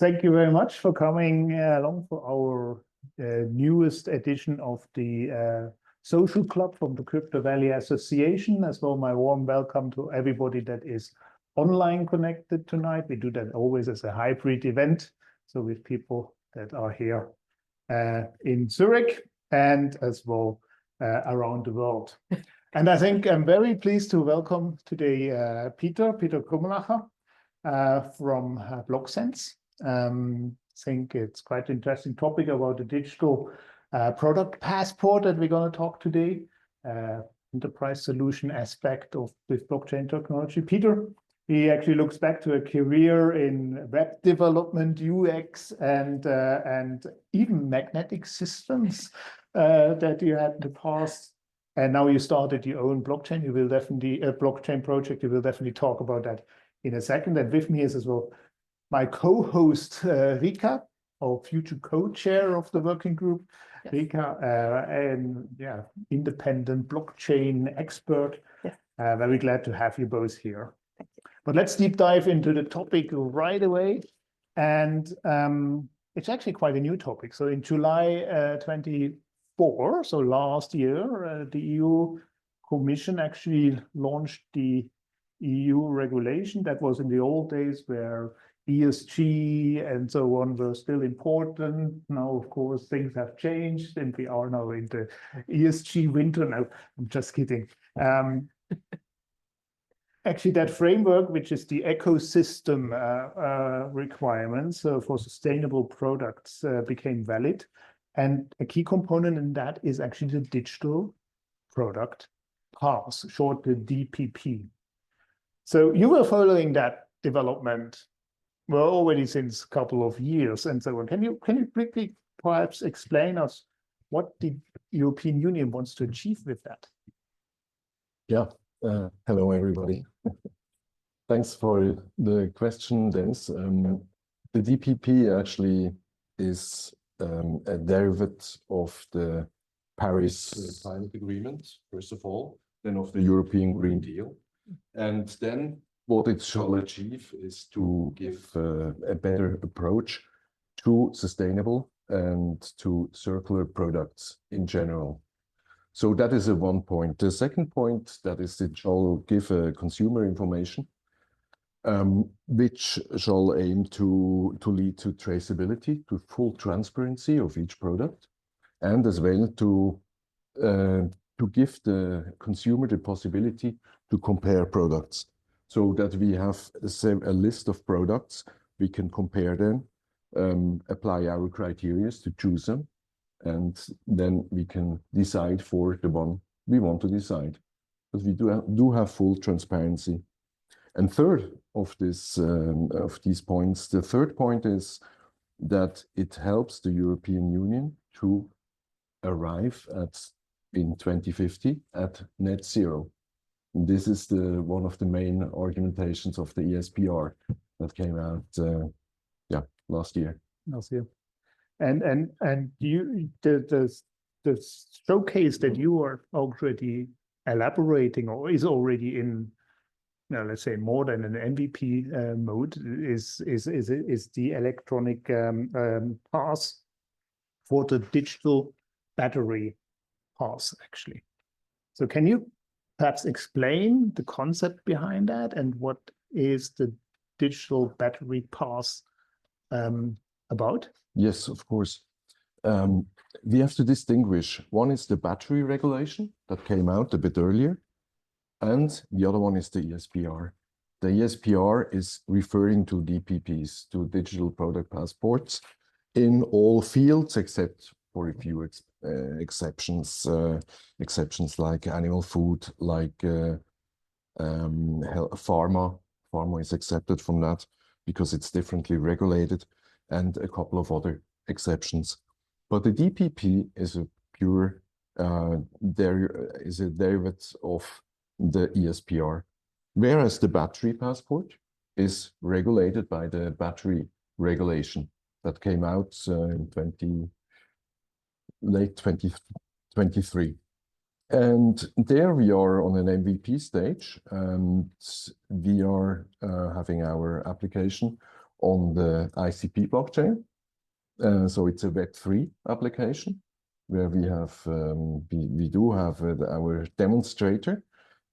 Thank you very much for coming along for our newest edition of the Social Club from the Crypto Valley Association. As well, my warm welcome to everybody that is online connected tonight. We do that always as a hybrid event, so with people that are here in Zurich and as well around the world. And I think I'm very pleased to welcome today Peter Krummenacher from BloqSens. I think it's quite an interesting topic about the digital product passport that we're going to talk today, enterprise solution aspect of this blockchain technology. Peter, he actually looks back to a career in web development, UX, and even magnetic systems that you had in the past. And now you started your own blockchain. You will definitely a blockchain project. You will definitely talk about that in a second. And with me is as well my co-host Rika, or future co-chair of the working group. Yes. Rika, and yeah, independent blockchain expert. Yes. Very glad to have you both here. Thank you. But let's deep dive into the topic right away. And it's actually quite a new topic. So in July 24, so last year, the EU Commission actually launched the EU regulation that was in the old days where ESG and so on were still important. Now, of course, things have changed and we are now in the ESG winter. No, I'm just kidding. Actually, that framework, which is the ecosystem requirements for sustainable products, became valid. And a key component in that is actually the digital product pass, short the DPP. So you were following that development well already since a couple of years and so on. Can you quickly perhaps explain us what the European Union wants to achieve with that? Yeah. Hello, everybody. Thanks for the question, Dennis. The DPP actually is a derivative of the Paris Climate Agreement, first of all, then of the European Green Deal. And then what it shall achieve is to give a better approach to sustainable and to circular products in general. So that is one point. The second point, that is it shall give consumer information, which shall aim to lead to traceability, to full transparency of each product, and as well to give the consumer the possibility to compare products, so that we have a list of products, we can compare them, apply our criteria to choose them, and then we can decide for the one we want to decide. But we do have full transparency. And third of these points, the third point is that it helps the European Union to arrive in 2050 at net zero. And this is one of the main argumentations of the ESPR that came out last year. Last year. And you the showcase that you are already elaborating or is already in, let's say more than an MVP mode is the electronic pass for the digital battery pass actually. So can you perhaps explain the concept behind that and what is the digital battery pass about? Yes, of course. We have to distinguish. One is the battery regulation that came out a bit earlier, and the other one is the ESPR. The ESPR is referring to DPPs, to digital product passports, in all fields except for a few exceptions like animal food, like pharma. Pharma is accepted from that because it's differently regulated, and a couple of other exceptions. But the DPP is a pure, is a derivative of the ESPR, whereas the battery passport is regulated by the battery regulation that came out in late 2023. And there we are on an MVP stage, and we are having our application on the ICP blockchain. So it's a Web3 application where we have we do have our demonstrator,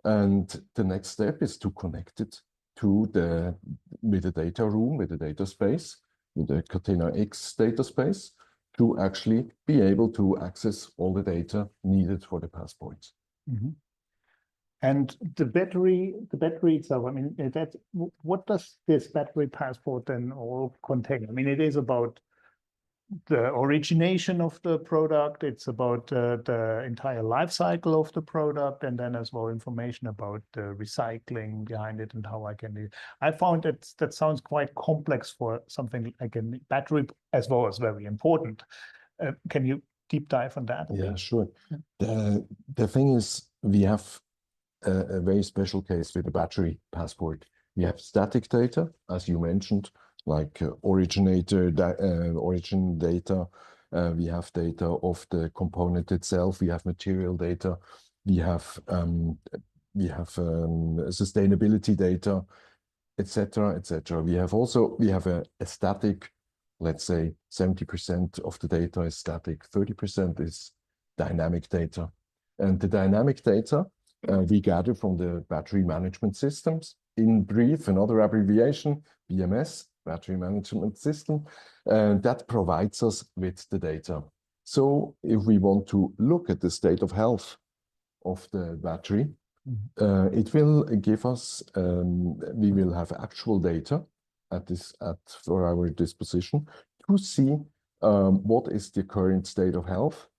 and the next step is to connect it to with the data room, with the data space, with the Catena X data space, to actually be able to access all the data needed for the passport. Mm-hmm. And the battery itself, I mean, what does this battery passport then all contain? I mean, it is about the origination of the product, it's about the entire life cycle of the product, and then as well information about the recycling behind it and how I can do it. I found that sounds quite complex for something like a battery, as well as very important. Can you deep dive on that? Yeah, sure. The thing is, we have a very special case with the battery passport. We have static data, as you mentioned, like origin data. We have data of the component itself. We have material data. We have sustainability data, etc., etc. We have a static. Let's say 70% of the data is static, 30% is dynamic data, and the dynamic data we gather from the battery management systems. In brief, another abbreviation, BMS, battery management system, that provides us with the data. So if we want to look at the state of health of the battery, it will give us, we will have actual data for our disposition to see what is the current state of health,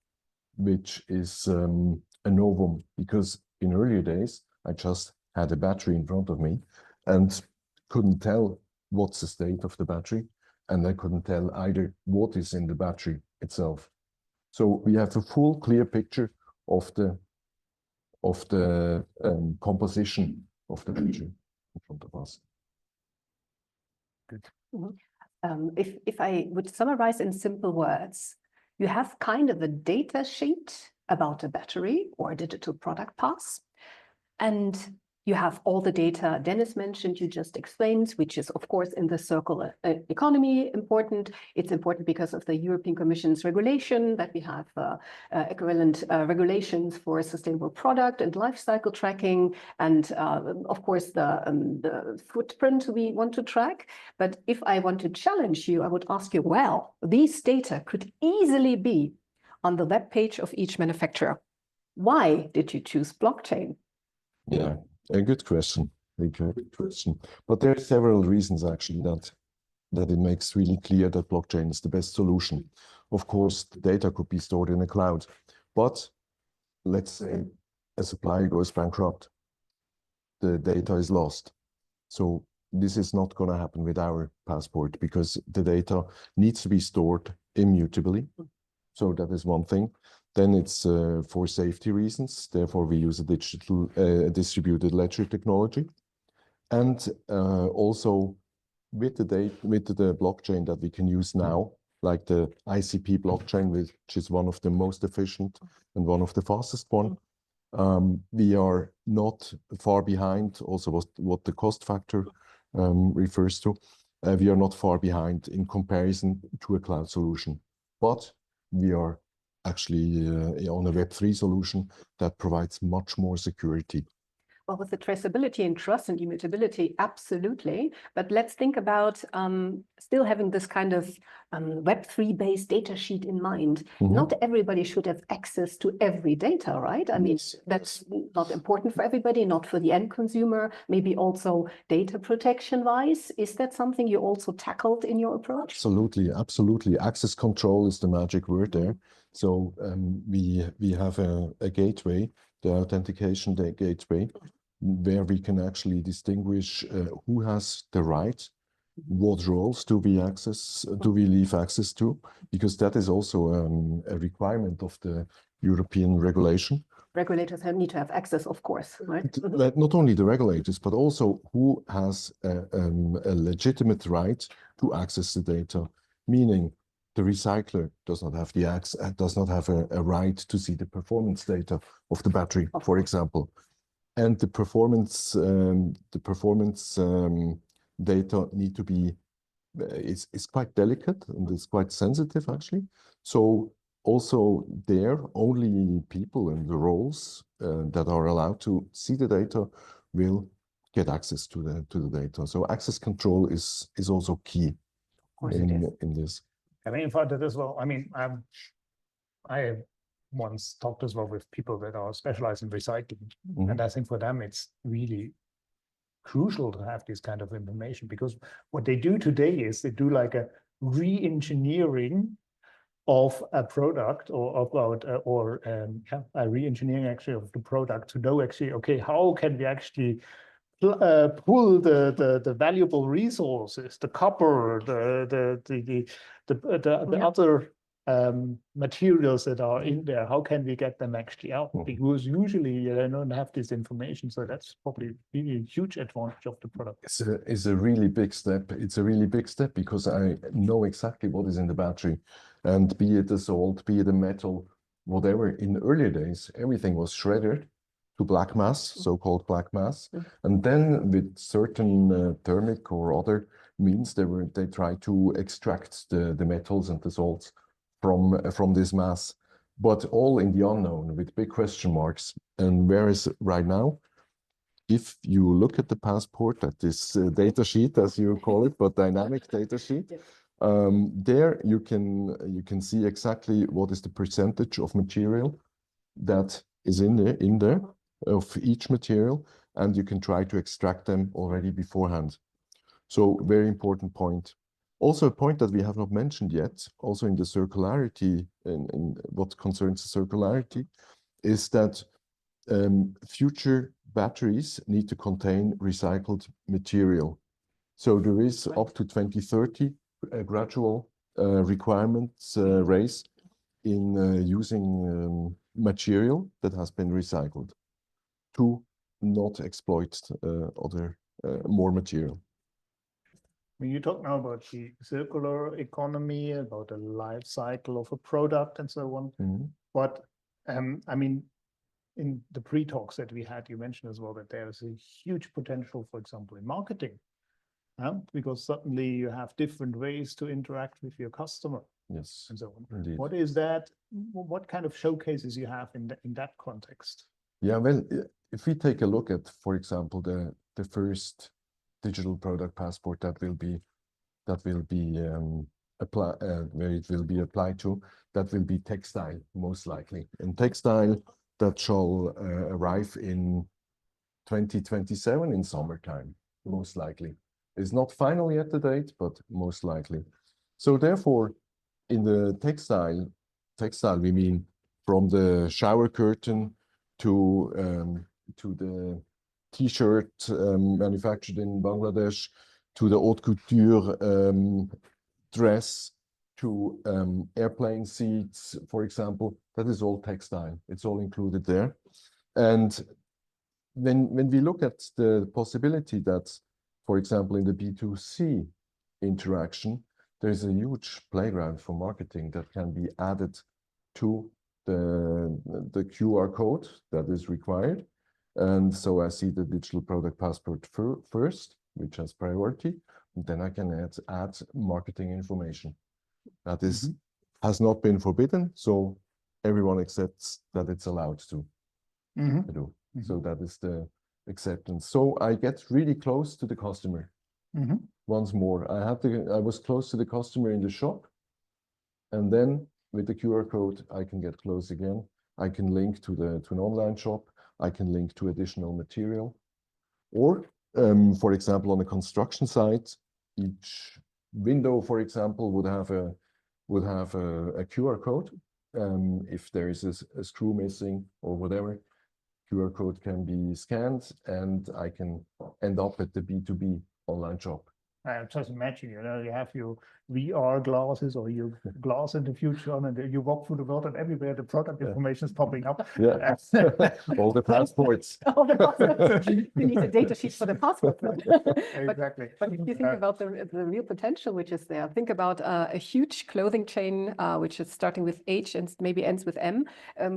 which is a novum, because in earlier days, I just had a battery in front of me and couldn't tell what's the state of the battery, and I couldn't tell either what is in the battery itself. So we have a full, clear picture of the composition of the battery in front of us. Good. Mm-hmm. If I would summarize in simple words, you have kind of a data sheet about a battery or a digital product pass, and you have all the data Dennis mentioned, you just explained, which is, of course, in the circular economy important. It's important because of the European Commission's regulation that we have equivalent regulations for sustainable product and life cycle tracking, and of course, the footprint we want to track. But if I want to challenge you, I would ask you, well, these data could easily be on the web page of each manufacturer. Why did you choose blockchain? Yeah, a good question. A good question. But there are several reasons actually that it makes really clear that blockchain is the best solution. Of course, the data could be stored in a cloud, but let's say a supplier goes bankrupt, the data is lost. So this is not going to happen with our passport, because the data needs to be stored immutably. So that is one thing. Then it's for safety reasons. Therefore, we use a digital distributed ledger technology. And also with the blockchain that we can use now, like the ICP blockchain, which is one of the most efficient and one of the fastest one, we are not far behind. Also, what the cost factor refers to, we are not far behind in comparison to a cloud solution, but we are actually on a Web3 solution that provides much more security. Well, with the traceability and trust and immutability, absolutely. But let's think about still having this kind of Web3-based data sheet in mind. Mm-hmm. Not everybody should have access to every data, right? I mean, that's not important for everybody, not for the end consumer, maybe also data protection-wise. Is that something you also tackled in your approach? Absolutely, absolutely. Access control is the magic word there. So we have a gateway, the authentication gateway, where we can actually distinguish who has the right, what roles do we leave access to, because that is also a requirement of the European regulation. Regulators need to have access, of course, right? Not only the regulators, but also who has a legitimate right to access the data, meaning the recycler does not have a right to see the performance data of the battery, for example. And the performance data need to be is quite delicate and it's quite sensitive actually. So also there, only people in the roles that are allowed to see the data will get access to the data. So access control is also key in this. I mean, for that as well. I mean, I once talked as well with people that are specialized in recycling, and I think for them it's really crucial to have this kind of information, because what they do today is they do like a re-engineering of a product or about a re-engineering actually of the product to know actually, okay, how can we actually pull the valuable resources, the copper, the other materials that are in there, how can we get them actually out? Because usually they don't have this information, so that's probably really a huge advantage of the product. It's a really big step. It's a really big step because I know exactly what is in the battery, and be it a salt, be it a metal, whatever. In earlier days, everything was shredded to black mass, so-called black mass, and then with certain thermic or other means, they try to extract the metals and the salts from this mass, but all in the unknown with big question marks. And whereas right now, if you look at the passport, at this data sheet, as you call it, but dynamic data sheet, there you can see exactly what is the percentage of material that is in there of each material, and you can try to extract them already beforehand. So very important point. Also a point that we have not mentioned yet, also in the circularity, in what concerns the circularity, is that future batteries need to contain recycled material. So there is up to 2030 a gradual requirements raise in using material that has been recycled to not exploit more material. When you talk now about the circular economy, about the life cycle of a product and so on, but I mean, in the pre-talks that we had, you mentioned as well that there is a huge potential, for example, in marketing, because suddenly you have different ways to interact with your customer. Yes, and so on. Indeed. What is that? What kind of showcases you have in that context? Yeah, well, if we take a look at, for example, the first digital product passport that will be where it will be applied to, that will be textile, most likely. And textile that shall arrive in 2027 in summertime, most likely. It's not final yet the date, but most likely. So therefore, in the textile we mean from the shower curtain to the T-shirt manufactured in Bangladesh, to the haute couture dress, to airplane seats, for example. That is all textile. It's all included there. And when we look at the possibility that, for example, in the B2C interaction, there's a huge playground for marketing that can be added to the QR code that is required. And so I see the digital product passport first, which has priority, and then I can add marketing information. That is has not been forbidden, so everyone accepts that it's allowed to do. So that is the acceptance. So I get really close to the customer. Once more, I was close to the customer in the shop, and then with the QR code, I can get close again. I can link to an online shop. I can link to additional material, or for example, on a construction site, each window, for example, would have a QR code. If there is a screw missing or whatever, QR code can be scanned, and I can end up at the B2B online shop. Just imagine, you have your VR glasses or your glass in the future on, and you walk through the world, and everywhere the product information is popping up. Yeah, all the passports. All the passports. You need a data sheet for the passport. Exactly. But if you think about the real potential which is there, think about a huge clothing chain which is starting with H and maybe ends with M,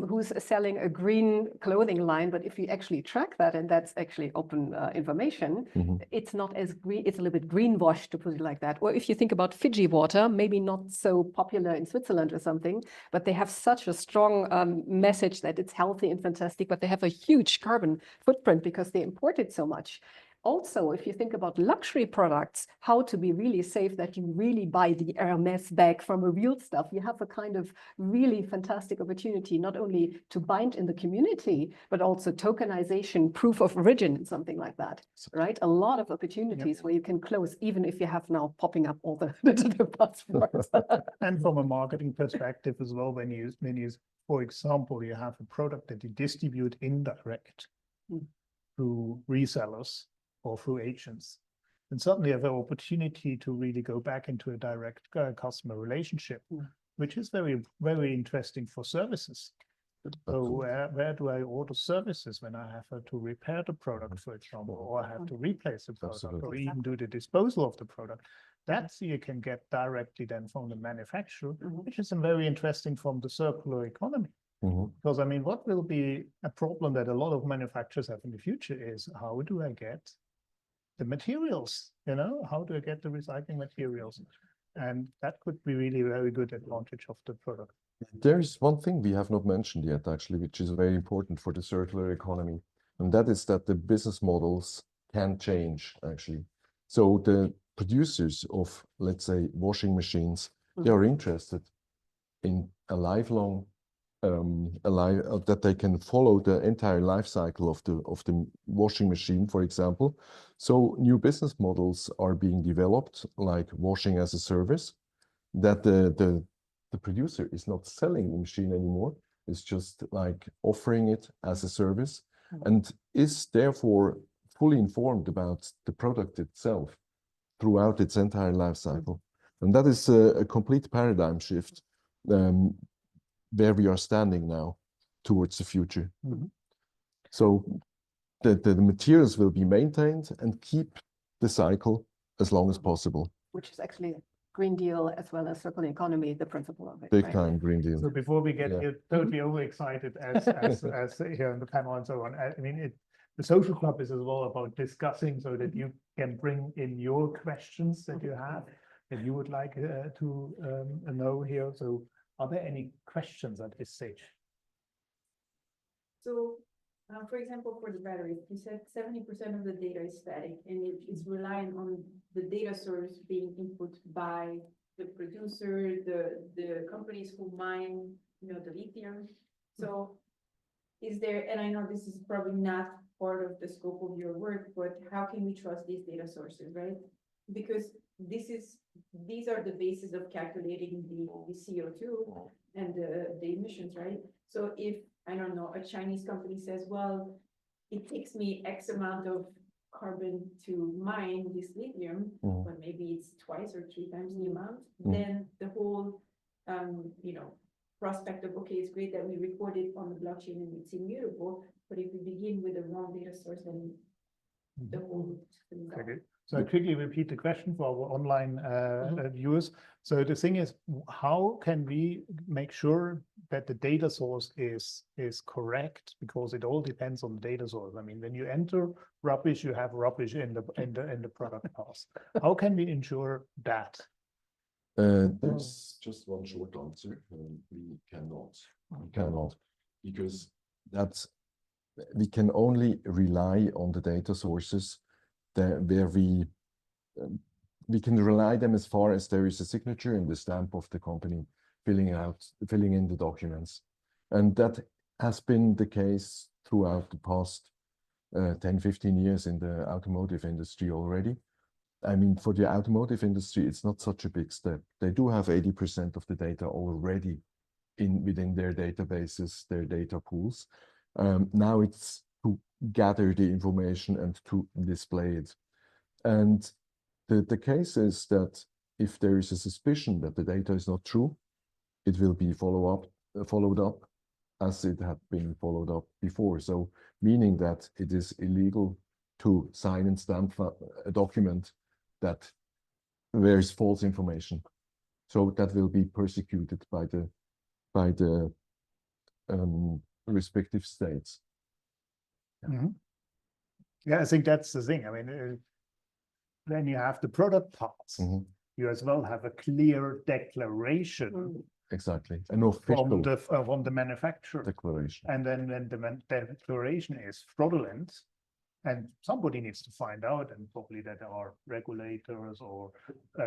who's selling a green clothing line. But if you actually track that, and that's actually open information, it's not as green. It's a little bit greenwashing greenwash, to put it like that. Or if you think about Fiji water, maybe not so popular in Switzerland or something, but they have such a strong message that it's healthy and fantastic, but they have a huge carbon footprint because they import it so much. Also, if you think about luxury products, how to be really safe that you really buy the Hermes bag from a real stuff, you have a kind of really fantastic opportunity, not only to bind in the community, but also tokenization, proof of origin, and something like that, right? A lot of opportunities where you can close, even if you have now popping up all the digital passports. And from a marketing perspective as well, when you, for example, you have a product that you distribute indirect through resellers or through agents, and suddenly you have an opportunity to really go back into a direct customer relationship, which is very, very interesting for services. So where do I order services when I have to repair the product, for example, or I have to replace the product, or even do the disposal of the product? That you can get directly then from the manufacturer, which is very interesting from the circular economy. Because I mean, what will be a problem that a lot of manufacturers have in the future is, how do I get the materials? You know, how do I get the recycling materials? And that could be really very good advantage of the product. There is one thing we have not mentioned yet, actually, which is very important for the circular economy, and that is that the business models can change, actually. So the producers of, let's say, washing machines, they are interested in a lifelong that they can follow the entire life cycle of the washing machine, for example. So new business models are being developed, like washing as a service, that the producer is not selling the machine anymore. It's just like offering it as a service, and is therefore fully informed about the product itself throughout its entire life cycle. And that is a complete paradigm shift where we are standing now towards the future. So the materials will be maintained and keep the cycle as long as possible. Which is actually a Green Deal as well as circular economy, the principle of it. Big time Green Deal. So before we get totally overexcited as here on the panel and so on, I mean, the social club is as well about discussing so that you can bring in your questions that you have, that you would like to know here. So are there any questions at this stage? So, for example, for the batteries, you said 70% of the data is static, and it's relying on the data source being input by the producer, the companies who mine, you know, the lithium. So, is there? And I know this is probably not part of the scope of your work, but how can we trust these data sources, right? Because these are the basis of calculating the CO2 and the emissions, right? So if, I don't know, a Chinese company says, well, it takes me X amount of carbon to mine this lithium, but maybe it's twice or 3 times the amount, then the whole, you know, prospect of, okay, it's great that we record it on the blockchain and it's immutable, but if we begin with the wrong data source, then the whole thing. Okay. So I quickly repeat the question for our online viewers. So the thing is, how can we make sure that the data source is correct? Because it all depends on the data source. I mean, when you enter rubbish, you have rubbish in the product path. How can we ensure that? There's just one short answer. We cannot, because we can only rely on the data sources where we can rely them as far as there is a signature and the stamp of the company filling in the documents. And that has been the case throughout the past 10, 15 years in the automotive industry already. I mean, for the automotive industry, it's not such a big step. They do have 80% of the data already within their databases, their data pools. Now it's to gather the information and to display it. And the case is that if there is a suspicion that the data is not true, it will be followed up as it had been followed up before. So meaning that it is illegal to sign and stamp a document that there is false information. So that will be persecuted by the respective states. Yeah, I think that's the thing. I mean, when you have the product parts, Mhm. you as well have a clear declaration Exactly. An official from the manufacturer. declaration. And then when the declaration is fraudulent, and somebody needs to find out, and probably that are regulators or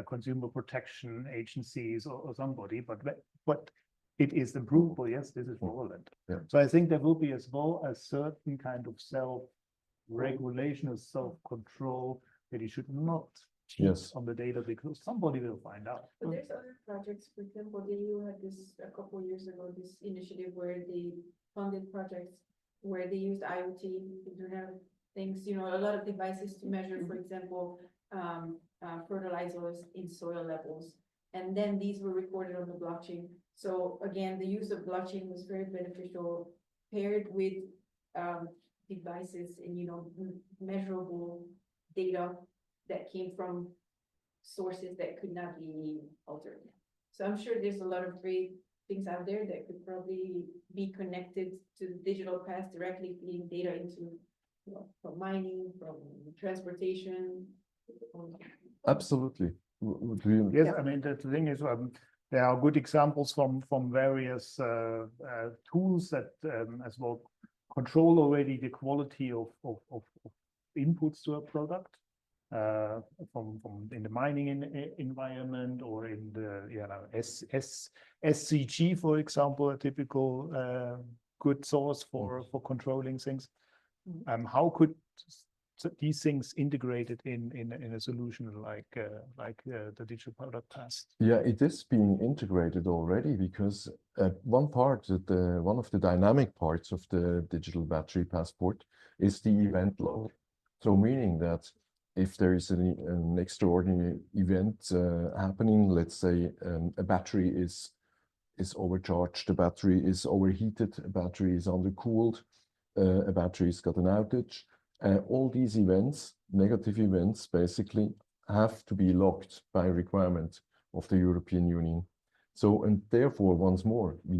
consumer protection agencies or somebody, but it is the provable, yes, this is fraudulent. Yeah. So I think there will be as well a certain kind of self-regulation or self-control that you should not cheat Yes. on the data because somebody will find out. But there's other projects, for example, the EU had this a couple of years ago, this initiative where they funded projects where they used IoT to do things, you know, a lot of devices to measure, for example, fertilizers in soil levels. And then these were recorded on the blockchain. So again, the use of blockchain was very beneficial paired with devices and, you know, measurable data that came from sources that could not be altered. So I'm sure there's a lot of great things out there that could probably be connected to the digital past, directly feeding data into, you know, from mining, from transportation. Absolutely. Yes, I mean, the thing is, there are good examples from various tools that as well control already the quality of inputs to a product. From in the mining environment or in the SCG, for example, a typical good source for controlling things. How could these things integrated in a solution like the digital product pass? Yeah, it is being integrated already because one of the dynamic parts of the digital battery passport is the event log. So meaning that if there is an extraordinary event happening, let's say a battery is overcharged, a battery is overheated, a battery is undercooled, a battery's got an outage. All these events, negative events, basically have to be logged by requirement of the European Union. So, and therefore, once more, we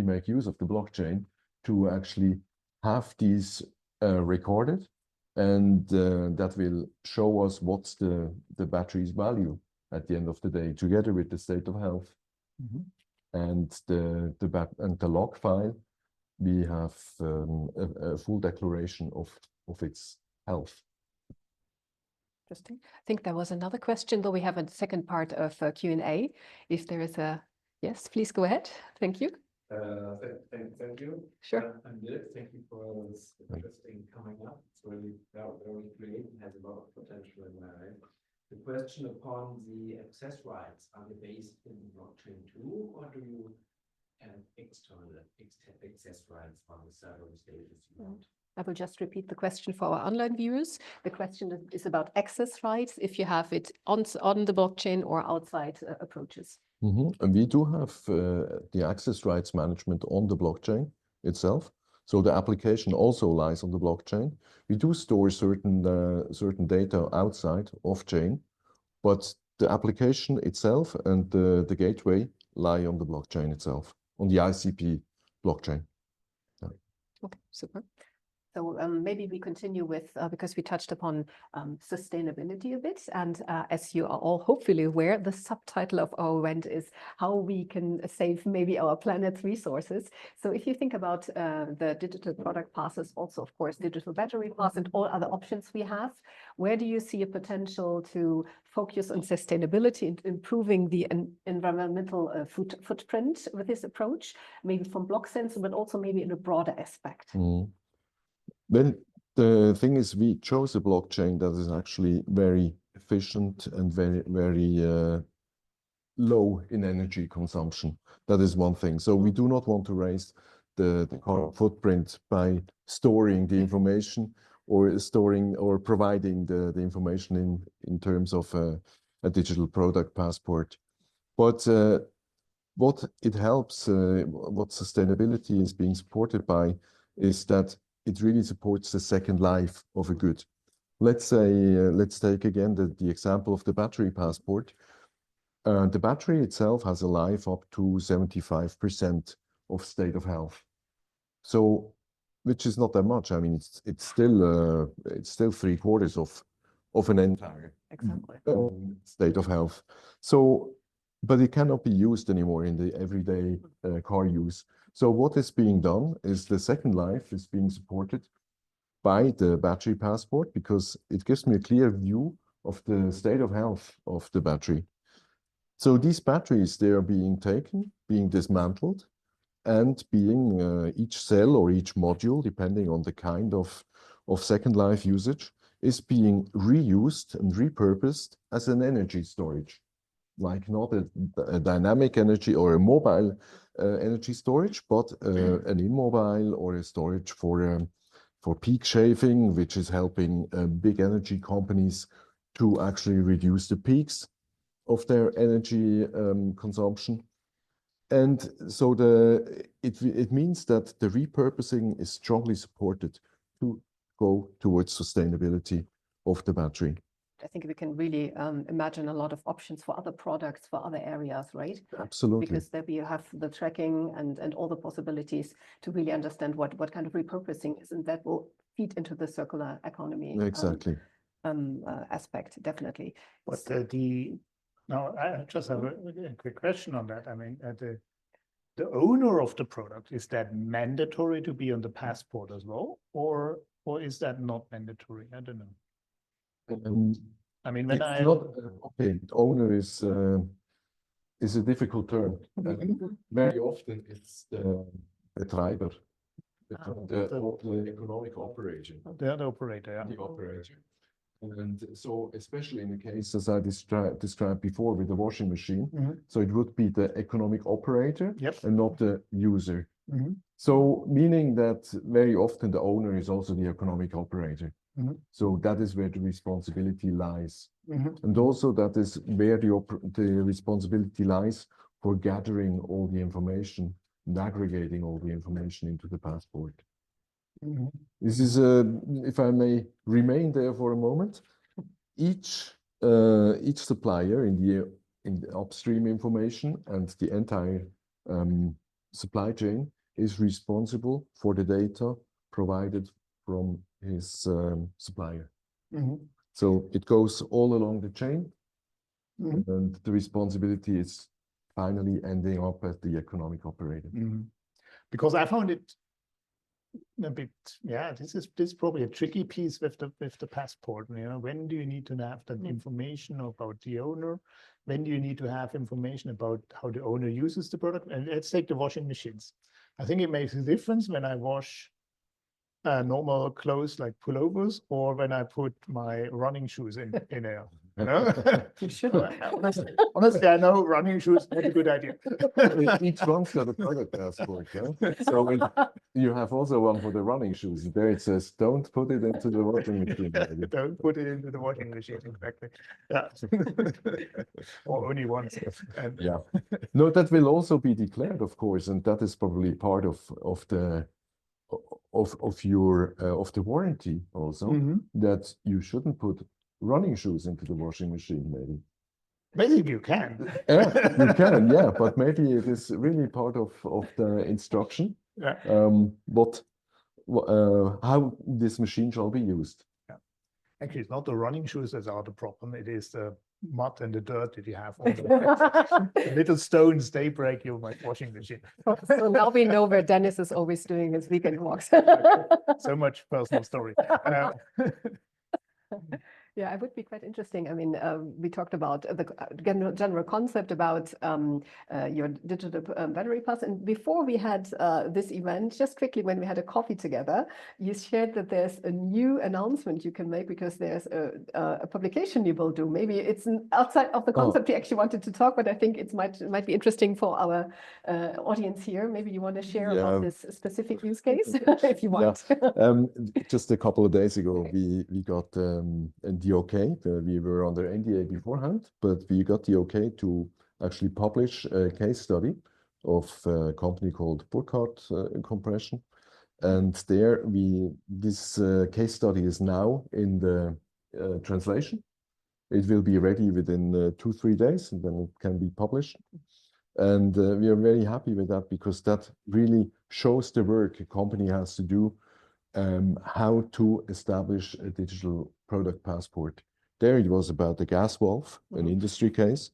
make use of the blockchain to actually have these recorded, and that will show us what's the battery's value at the end of the day, together with the state of health. Mm-hmm. And the log file, we have a full declaration of its health. Interesting. I think there was another question, though we have a second part of Q&A. If there is a yes, please go ahead. Thank you. Thank you. Sure. I'm good. Thank you for this interesting coming up. It's really very creative and has a lot of potential in my eye. The question upon the access rights, are they based in blockchain too, or do you have external access rights on the several stages you want? I will just repeat the question for our online viewers. The question is about access rights, if you have it on the blockchain or outside approaches. And we do have the access rights management on the blockchain itself. So the application also lies on the blockchain. We do store certain data outside off-chain, but the application itself and the gateway lie on the blockchain itself, on the ICP blockchain. Yeah. Okay, super. So maybe we continue with, because we touched upon sustainability a bit, and as you are all hopefully aware, the subtitle of our event is how we can save maybe our planet's resources. So if you think about the digital product passes, also of course digital battery pass and all other options we have, where do you see a potential to focus on sustainability and improving the environmental footprint with this approach, maybe from BloqSens, but also maybe in a broader aspect? Well, the thing is, we chose a blockchain that is actually very efficient and very low in energy consumption. That is one thing. So we do not want to raise the carbon footprint by storing the information or providing the information in terms of a digital product passport. But what it helps, what sustainability is being supported by, is that it really supports the second life of a good. Let's say, let's take again the example of the battery passport. The battery itself has a life up to 75% of state of health. So, which is not that much. I mean, it's still 3/4 of an entire Exactly. state of health. So, but it cannot be used anymore in the everyday car use. So what is being done is the second life is being supported by the battery passport, because it gives me a clear view of the state of health of the battery. So these batteries, they are being taken, being dismantled, and being each cell or each module, depending on the kind of second life usage, is being reused and repurposed as an energy storage, like not a dynamic energy or a mobile energy storage, but an immobile or a storage for peak shaving, which is helping big energy companies to actually reduce the peaks of their energy consumption. And so it means that the repurposing is strongly supported to go towards sustainability of the battery. I think we can really imagine a lot of options for other products, for other areas, right? Absolutely. Because there we have the tracking and all the possibilities to really understand what kind of repurposing is, and that will feed into the circular economy. Exactly. Aspect, definitely. But now I just have a quick question on that. I mean, the owner of the product, is that mandatory to be on the passport as well, or is that not mandatory? I don't know. I mean, when It's not okay. Owner is a difficult term. Very often it's the driver, the economic operator. The operator, yeah. The operator. And so, especially in the case as I described before with the washing machine, so it would be the economic operator and not the user. So, meaning that very often the owner is also the economic operator. So that is where the responsibility lies. And also that is where the responsibility lies for gathering all the information and aggregating all the information into the passport. This is, if I may remain there for a moment, each supplier in the upstream information and the entire supply chain is responsible for the data provided from his supplier. So it goes all along the chain, and the responsibility is finally ending up at the economic operator. Because I found it a bit, this is probably a tricky piece with the passport. You know, when do you need to have that information about the owner? When do you need to have information about how the owner uses the product? And let's take the washing machines. I think it makes a difference when I wash normal clothes like pullovers, or when I put my running shoes in there. You know? You should. Honestly, I know running shoes not a good idea. Each one's got a product passport, yeah? So you have also one for the running shoes. There it says, don't put it into the washing machine. Don't put it into the washing machine, exactly. Yeah. Or only once. And yeah. No, that will also be declared, of course, and that is probably part of the warranty also, that you shouldn't put running shoes into the washing machine, maybe. Basically, you can. Yeah, you can, yeah, but maybe it is really part of the instruction. Yeah. But how this machine shall be used. Yeah. Actually, it's not the running shoes that are the problem. It is the mud and the dirt that you have on the little stones. They break your washing machine. So now we know where Dennis is always doing his weekend walks. So much personal story. Yeah, it would be quite interesting. I mean, we talked about the general concept about your digital battery pass. And before we had this event, just quickly when we had a coffee together, you shared that there's a new announcement you can make because there's a publication you will do. Maybe it's outside of the concept you actually wanted to talk, but I think it might be interesting for our audience here. Maybe you want to share about this specific use case, if you want. Just a couple of days ago, we got the okay. We were under NDA beforehand, but we got the okay to actually publish a case study of a company called Burkhardt Compression. And there this case study is now in the translation. It will be ready within 2-3 days, and then it can be published. And we are very happy with that, because that really shows the work a company has to do, how to establish a digital product passport There it was about the gas valve, an industry case.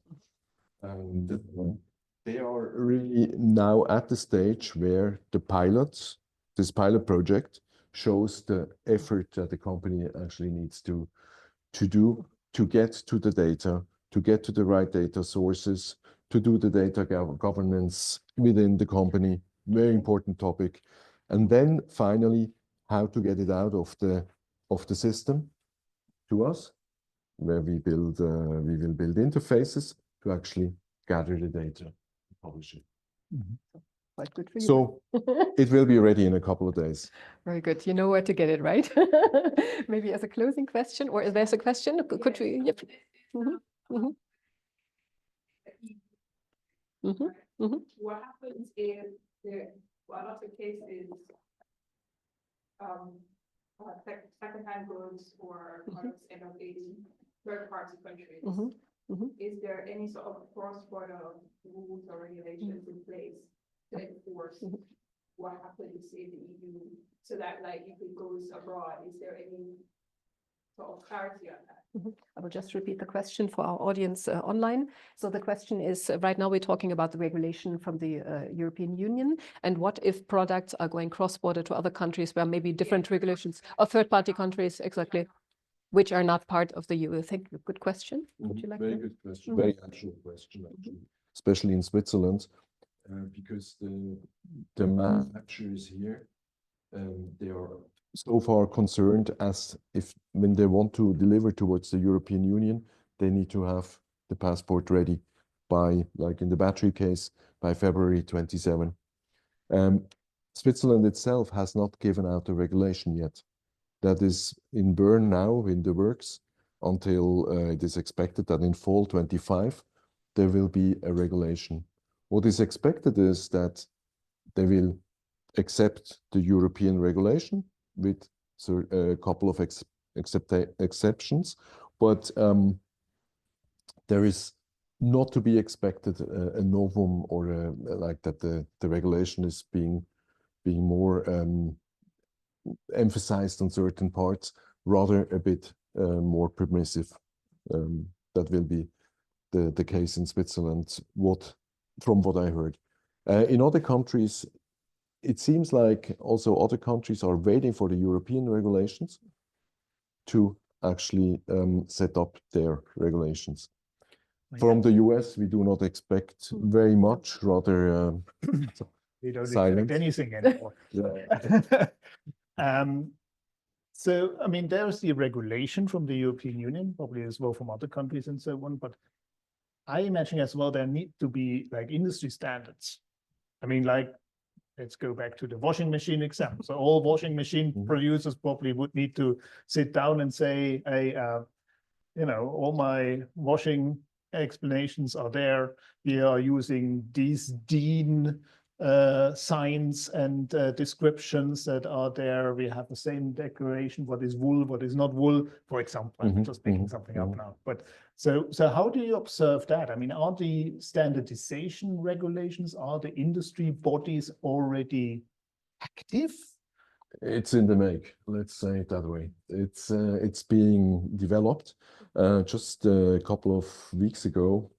And they are really now at the stage where the pilots, this pilot project, shows the effort that the company actually needs to do to get to the data, to get to the right data sources, to do the data governance within the company. Very important topic. And then finally, how to get it out of the system to us, where we will build interfaces to actually gather the data and publish it. Quite good for you. So it will be ready in a couple of days. Very good. You know where to get it, right? Maybe as a closing question, or is there a question? Could we? Yep. What happens if there, well, lots of cases, second-hand goods or products end up in third-party countries? Is there any sort of cross-border rules or regulations in place to enforce what happens in the EU, so that, like, if it goes abroad, is there any sort of clarity on that? I will just repeat the question for our audience online. So the question is, right now we're talking about the regulation from the European Union, and what if products are going cross-border to other countries where maybe different regulations, or third-party countries, exactly, which are not part of the EU? I think a good question. Would you like Very to? good question. Very actual question, actually, especially in Switzerland, because the manufacturers here, they are so far concerned as if when they want to deliver towards the European Union, they need to have the passport ready by, like in the battery case, by February 27. Switzerland itself has not given out a regulation yet. That is in Bern now, in the works, until it is expected that in fall 25, there will be a regulation. What is expected is that they will accept the European regulation with a couple of exceptions, but there is not to be expected a novum or like that the regulation is being more emphasized on certain parts, rather a bit more permissive. That will be the case in Switzerland, from what I heard. In other countries, it seems like also other countries are waiting for the European regulations to actually set up their regulations. From the US, we do not expect very much, rather We don't silent. expect anything anymore. So, I mean, there's the regulation from the European Union, probably as well from other countries and so on, but I imagine as well there need to be like industry standards. I mean, like, let's go back to the washing machine example. So all washing machine producers probably would need to sit down and say, hey, you know, all my washing explanations are there. We are using these DIN signs and descriptions that are there. We have the same declaration, what is wool, what is not wool, for example. I'm just making something up now. But so how do you observe that? I mean, are the standardization regulations, are the industry bodies already active? It's in the make, let's say it that way. It's being developed. Just a couple of weeks ago,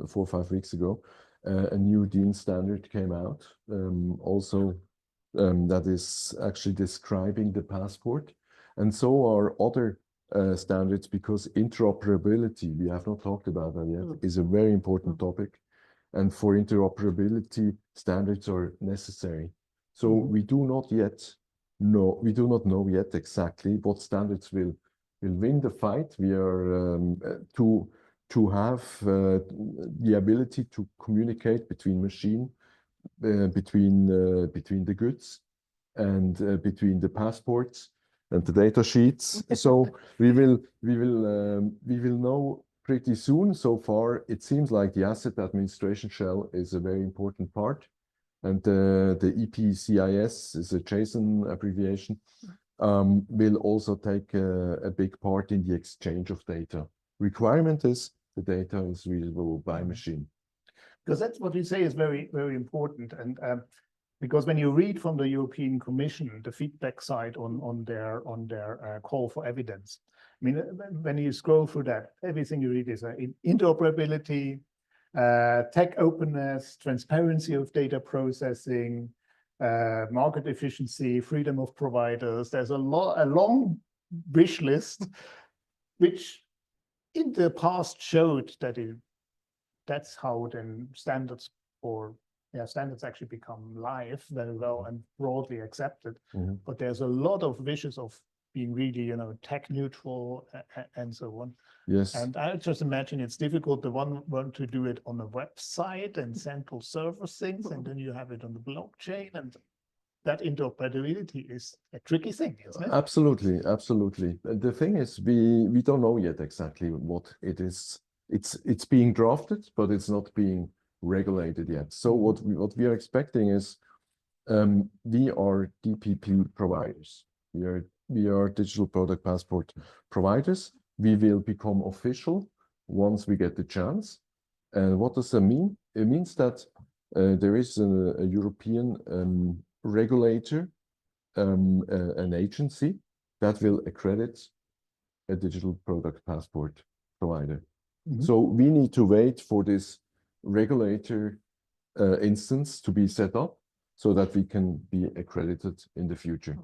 4 or 5 weeks ago, a new DIN standard came out, also that is actually describing the passport. And so are other standards, because interoperability, we have not talked about that yet, is a very important topic. And for interoperability, standards are necessary. So we do not know yet exactly what standards will win the fight. We are to have the ability to communicate between between the goods and between the passports and the data sheets. So we will know pretty soon. So far, it seems like the asset administration shell is a very important part, and the EPCIS is a JSON abbreviation. Will also take a big part in the exchange of data. Requirement is the data is readable by machine. Because that's what you say is very, very important. And because when you read from the European Commission, the feedback side on their call for evidence, I mean, when you scroll through that, everything you read is interoperability, tech openness, transparency of data processing, market efficiency, freedom of providers. There's a long wish list, which in the past showed that that's how then standards actually become live very well and broadly accepted. Mm-hmm. But there's a lot of wishes of being really, tech neutral and so on. Yes. And I just imagine it's difficult to want to do it on a website and central server things, and then you have it on the blockchain, and that interoperability is a tricky thing, isn't it? Absolutely, absolutely. The thing is, we don't know yet exactly what it is. It's being drafted, but it's not being regulated yet. So what we are expecting is, we are DPP providers. We are digital product passport providers. We will become official once we get the chance. And what does that mean? It means that there is a European regulator, an agency that will accredit a digital product passport provider. Mm-hmm. So we need to wait for this regulator instance to be set up so that we can be accredited in the future.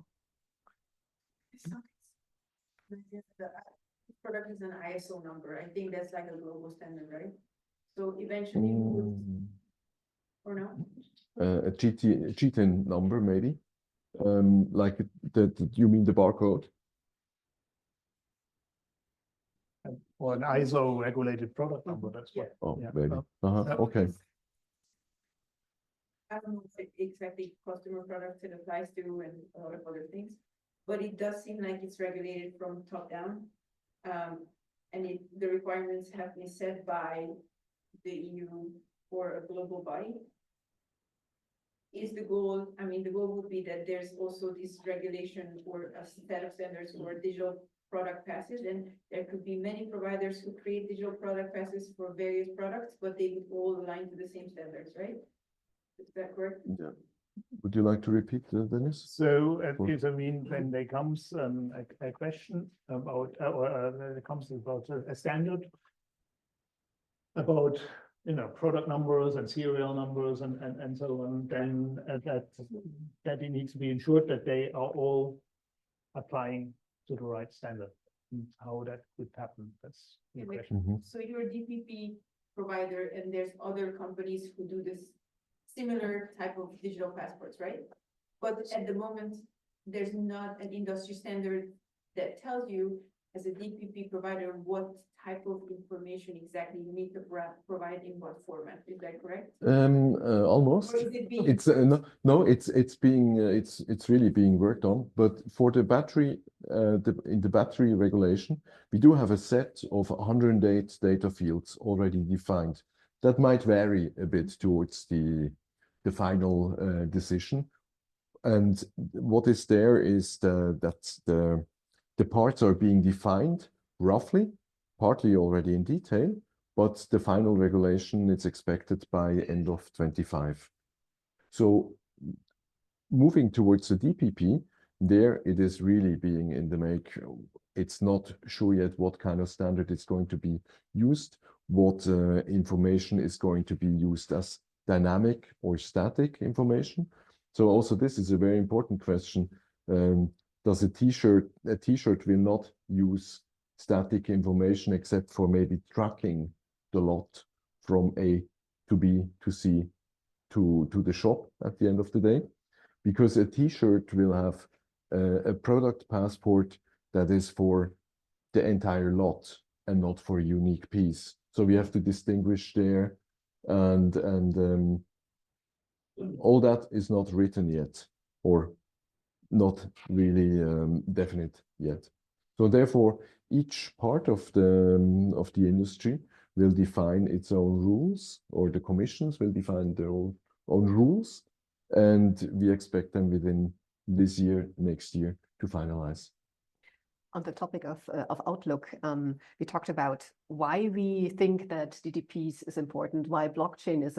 This product is an ISO number. I think that's like a global standard, right? So eventually, or no? A GTN number, maybe. Like you mean the barcode? Or an ISO regulated product number, that's what. Oh, Yeah. maybe. Okay. I don't know if exactly customer products it applies to and a lot of other things, but it does seem like it's regulated from top down. And the requirements have been set by the EU or a global body. Is the goal, I mean, the goal would be that there's also this regulation or a set of standards for digital product passes, and there could be many providers who create digital product passes for various products, but they would all align to the same standards, right? Is that correct? Yeah. Would you like to repeat, Dennis? So, I mean, when there comes a question about, it comes about a standard about, product numbers and serial numbers and so on, then that it needs to be ensured that they are all applying to the right standard. And how that could happen, that's the question. Mm-hmm. So you're a DPP provider, and there's other companies who do this similar type of digital passports, right? But at the moment, there's not an industry standard that tells you as a DPP provider what type of information exactly you need to provide in what format. Is that correct? Almost. Or is it being It's no, it's really being worked on. But for the battery, in the battery regulation, we do have a set of 108 data fields already defined. That might vary a bit towards the final decision. And what is there is that the parts are being defined roughly, partly already in detail, but the final regulation is expected by end of 25. So moving towards the DPP, there it is really being in the make. It's not sure yet what kind of standard is going to be used, what information is going to be used as dynamic or static information. So also this is a very important question. Does a t-shirt will not use static information except for maybe tracking the lot from A to B to C to the shop at the end of the day, because a t-shirt will have a product passport that is for the entire lot and not for a unique piece. So we have to distinguish there, and all that is not written yet, or not really definite yet. So therefore, each part of the industry will define its own rules, or the commissions will define their own rules, and we expect them within this year, next year, to finalize. On the topic of Outlook, we talked about why we think that DDPs is important, why blockchain is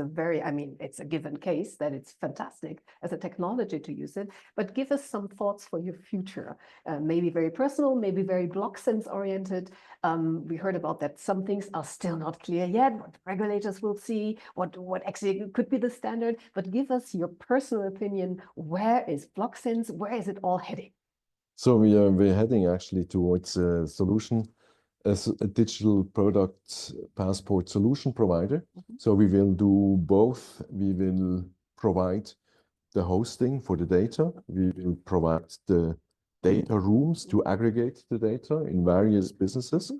it's a given case that it's fantastic as a technology to use it, but give us some thoughts for your future, maybe very personal, maybe very BloqSens oriented. We heard about that some things are still not clear yet, what regulators will see, what actually could be the standard, but give us your personal opinion. Where is BloqSens? Where is it all heading? So we're heading actually towards a solution, a digital product passport solution provider. So we will do both. We will provide the hosting for the data. We will provide the data rooms to aggregate the data in various businesses.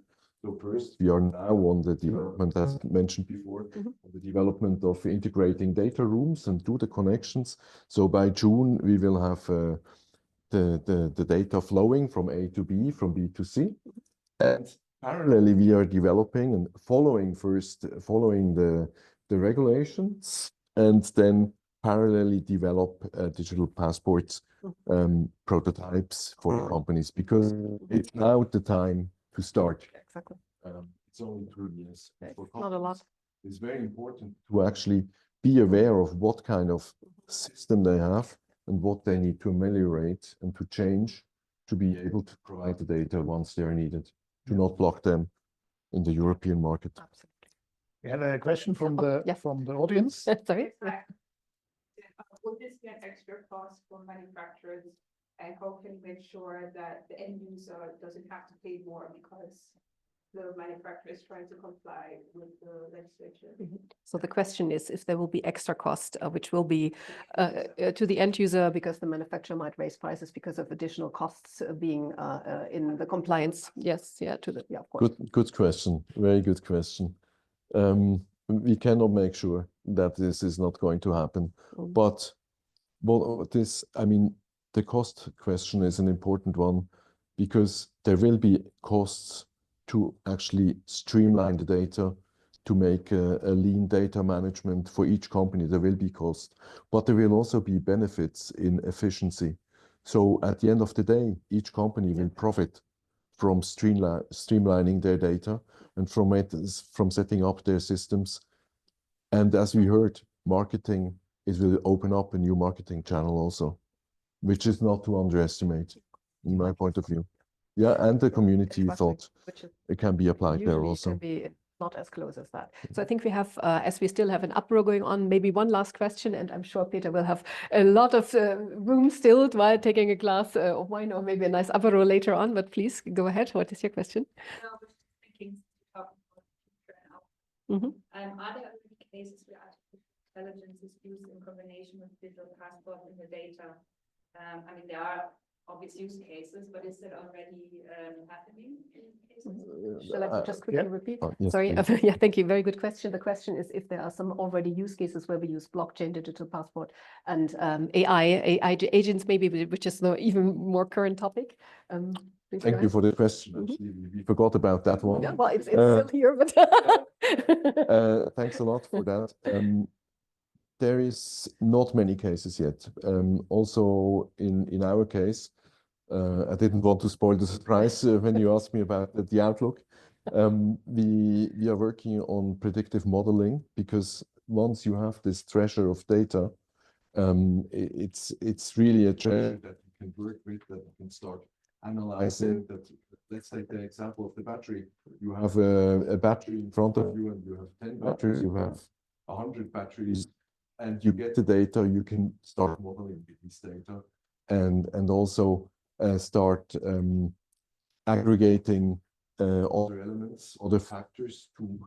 So first, we are now on the development, as mentioned before, the development of integrating data rooms and do the connections. So by June, we will have the data flowing from A to B, from B to C. And parallelly, we are developing and following the regulations, and then parallelly develop digital passports prototypes for companies, because it's now the time to start. Exactly. It's only 2 years. Not a lot. It's very important to actually be aware of what kind of system they have and what they need to ameliorate and to change to be able to provide the data once they're needed, to not block them in the European market. Absolutely. We have a question from the audience. Sorry. Will this be an extra cost for manufacturers, and how can we make sure that the end user doesn't have to pay more because the manufacturer is trying to comply with the legislation? So the question is if there will be extra cost, which will be to the end user, because the manufacturer might raise prices because of additional costs being in the compliance. Yes, of course. Good question. Very good question. We cannot make sure that this is not going to happen. But the cost question is an important one, because there will be costs to actually streamline the data, to make a lean data management for each company. There will be costs, but there will also be benefits in efficiency. So at the end of the day, each company will profit from streamlining their data and from setting up their systems. And as we heard, marketing will open up a new marketing channel also, which is not to underestimate in my point of view. Yeah, and the community thought it can be applied there also. Not as close as that. So I think we have, as we still have an uproar going on, maybe one last question, and I'm sure Peter will have a lot of room still while taking a glass of wine or maybe a nice apero later on, but please go ahead. What is your question? I was thinking about future and outlook. Are there any cases where artificial intelligence is used in combination with digital passport in the data? There are obvious use cases, but is that already happening in cases? Shall I just quickly repeat? Yes, sorry. Yeah, thank you. Very good question. The question is if there are some already use cases where we use blockchain, digital passport, and AI agents, maybe, which is the even more current topic. Thank you for the question. Actually, we forgot about that one. Yeah, well, it's still here, but thanks a lot for that. There is not many cases yet. Also, in our case, I didn't want to spoil the surprise when you asked me about the outlook. We are working on predictive modeling, because once you have this treasure of data, it's really a treasure that you can work with, that you can start analyzing. That, let's take the example of the battery. You have a battery in front of you, and you have 10 batteries, you have 100 batteries, and you get the data. You can start modeling with this data, and also start aggregating other elements, other factors to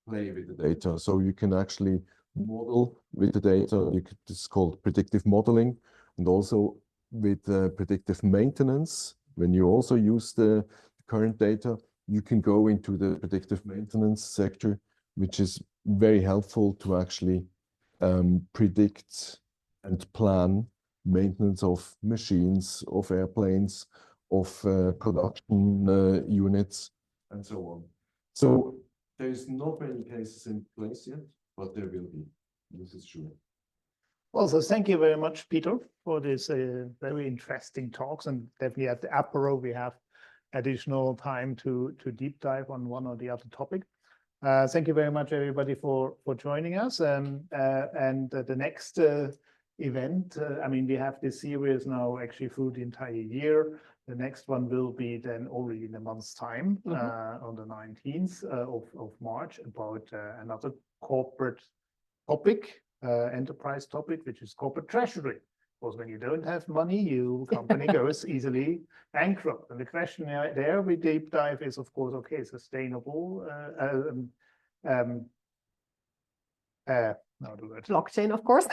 play with the data. So you can actually model with the data. It's called predictive modeling, and also with predictive maintenance. When you also use the current data, you can go into the predictive maintenance sector, which is very helpful to actually predict and plan maintenance of machines, of airplanes, of production units, and so on. So there's not many cases in place yet, but there will be. This is true. Well, so thank you very much, Peter, for this very interesting talks, and definitely at the apero we have additional time to deep dive on one or the other topic. Thank you very much, everybody, for joining us. And the next event, I mean, we have this series now actually through the entire year. The next one will be then already in a month's time, on the 19th of March, about another corporate topic, enterprise topic, which is corporate treasury. Because when you don't have money, your company goes easily bankrupt. And the question there we deep dive is, of course, okay, sustainable. No, the word. Blockchain, of course.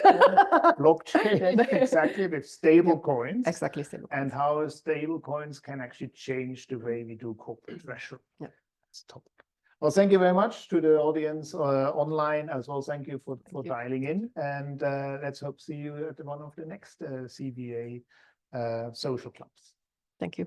Blockchain, exactly, with stable coins. Exactly, stable coins. And how stable coins can actually change the way we do corporate treasury. Yeah. That's topic. Well, thank you very much to the audience online as well. Thank you for dialing in. And let's hope to see you at one of the next CVA social clubs. Thank you.